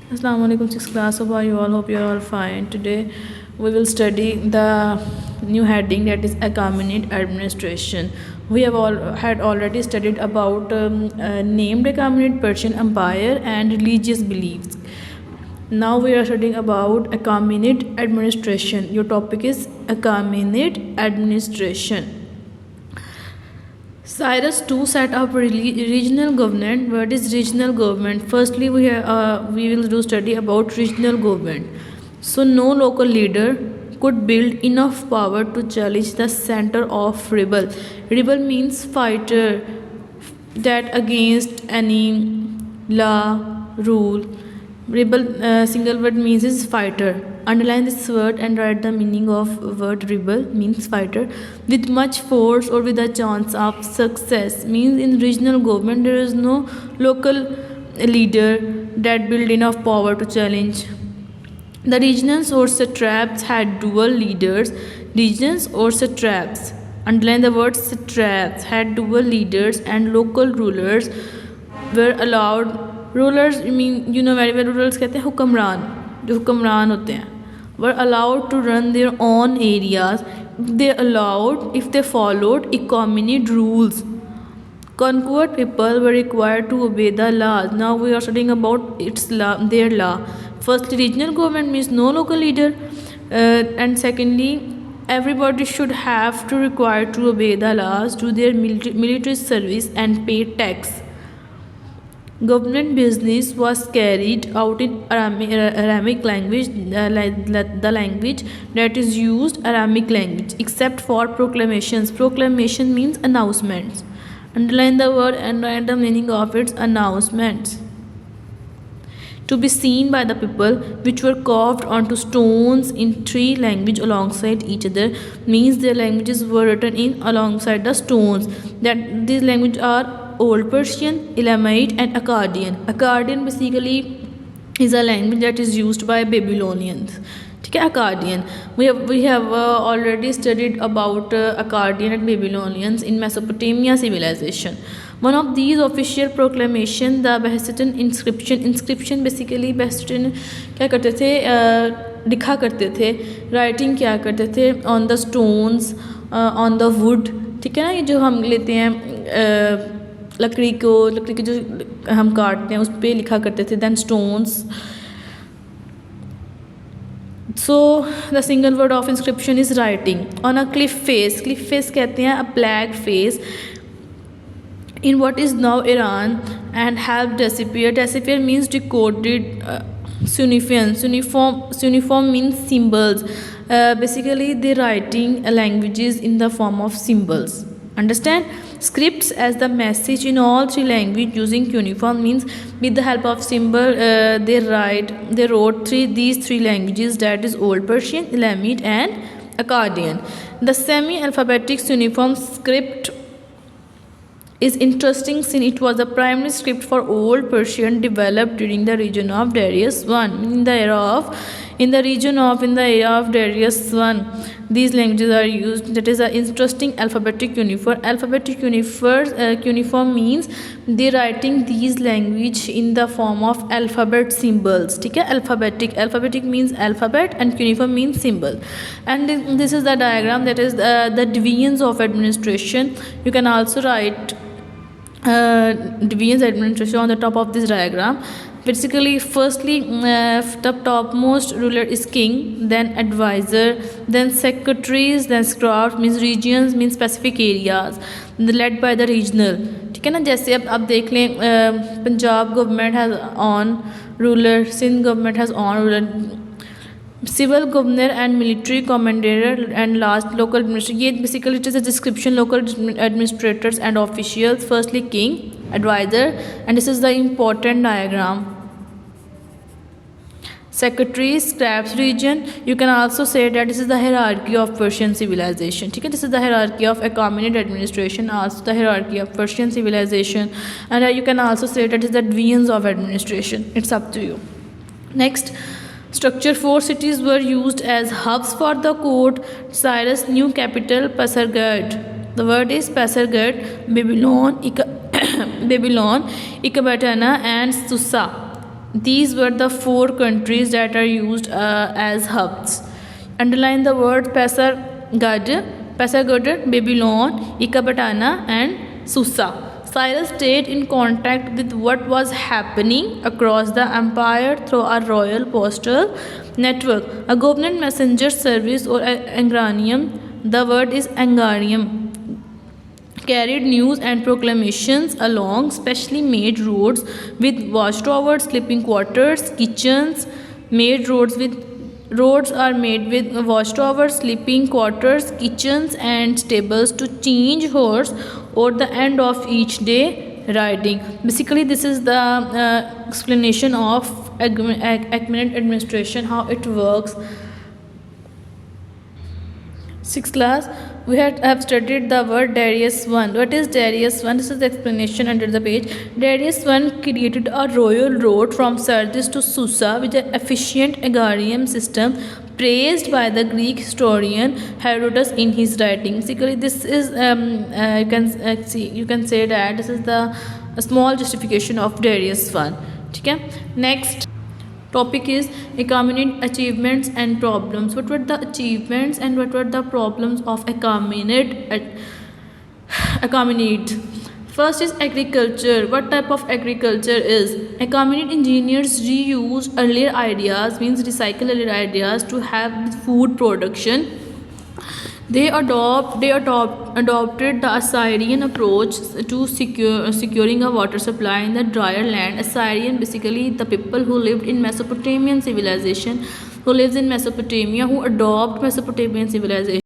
Assalamu alaikum, sixth class. How are you all? Hope you are all fine. Today we will study the new heading, that is Achaemenid administration. We have already studied about named Achaemenid Persian Empire and religious beliefs. Now we are studying about Achaemenid administration. Your topic is Achaemenid administration. Cyrus II set up regional government. What is regional government? Firstly, we will do study about regional government. So no local leader could build enough power to challenge the center of rebel. Rebel means fighter that against any law, rule. Rebel, single word means is fighter. Underline this word and write the meaning of word rebel, means fighter. With much force or with a chance of success, means in regional government there is no local leader that build enough power to challenge. The regions or satraps had dual leaders. Regions or satraps, underline the word satraps, had dual leaders, and local rulers were allowed. Rulers mean you know very well, rulers कहते हैं हुक्मरान, जो हुक्मरान होते हैं, were allowed to run their own areas. They allowed if they followed Achaemenid rules. Conquered people were required to obey the laws. Now we are studying about its law, their law. Firstly, regional government means no local leader, and secondly, everybody should have to require to obey the laws, do their military service, and pay tax. Government business was carried out in Aramaic language, the language that is used Aramaic language, except for proclamations. Proclamation means announcements. Underline the word and write the meaning of its announcements. To be seen by the people, which were carved onto stones in three languages alongside each other, means their languages were written in alongside the stones. That these languages are Old Persian, Elamite, and Akkadian. Akkadian basically is a language that is used by Babylonians. Okay, Akkadian. We have already studied about Akkadian and Babylonians in Mesopotamia civilization. One of these official proclamation, the Behistun inscription. Inscription basically Behistun क्या करते थे, लिखा करते थे, writing क्या करते थे on the stones, on the wood. ठीक है ना, ये जो हम लेते हैं लकड़ी की जो हम काटते हैं उस पर लिखा करते थे. Then stones. So the single word of inscription is writing on a cliff face. Cliff face कहते हैं a black face in what is now Iran and have disappeared. Disappear means decoded. Cuneiform means symbols. Basically they writing languages in the form of symbols. Understand? Scripts as the message in all three languages using cuneiform means with the help of symbol they wrote these three languages, that is Old Persian, Elamite, and Akkadian. The semi-alphabetic cuneiform script is interesting since it was the primary script for Old Persian developed during the region of Darius I. In the era of Darius I, these languages are used. That is an interesting alphabetic cuneiform. Alphabetic cuneiform means they writing these language in the form of alphabet symbols. ठीक है, alphabetic means alphabet and cuneiform means symbol. And this is the diagram, that is the divisions of administration. You can also write divisions administration on the top of this diagram. Basically, firstly, the topmost ruler is king, then advisor, then secretaries, then scribes means regions means specific areas, led by the regional. ठीक है ना, जैसे अब देख लें, Punjab government has own ruler, Sindh government has own ruler, civil governor and military commander, and last local administrator. ये basically it is a description local administrators and officials. Firstly king, advisor, and this is the important diagram. Secretaries, scribes, region. You can also say that this is the hierarchy of Persian civilization. ठीक है, this is the hierarchy of Achaemenid administration, also the hierarchy of Persian civilization, and you can also say that is the divisions of administration. It's up to you. Next, structure. 4 cities were used as hubs for the court. Cyrus' new capital, Pasargad. The word is Pasargad, Babylon, Ecbatana, and Susa. These were the four countries that are used as hubs. Underline the word Pasargod, Babylon, Ekabatana, and Susa. Cyrus stayed in contact with what was happening across the empire through a royal postal network, a government messenger service, or Angranium. The word is Angarium. Carried news and proclamations along specially made roads with watchtowers, sleeping quarters, kitchens. Made roads are made with watchtowers, sleeping quarters, kitchens, and stables to change horse or the end of each day riding. Basically, this is the explanation of Achaemenid administration, how it works. Sixth class, we have studied the word Darius I. What is Darius I? This is the explanation under the page. Darius I created a royal road from Sardis to Susa with an efficient agrarian system praised by the Greek historian Herodotus in his writing. Basically, this is you can say that this is the a small justification of Darius I. Okay? Next topic is Achaemenid achievements and problems. What were the achievements and what were the problems of Achaemenid? First is agriculture. What type of agriculture is? Achaemenid engineers reused earlier ideas, means recycle earlier ideas to have food production. They adopted the Assyrian approach to securing a water supply in the drier land. Assyrian, basically the people who lived in Mesopotamian civilization, who lives in Mesopotamia, who adopt Mesopotamian civilization.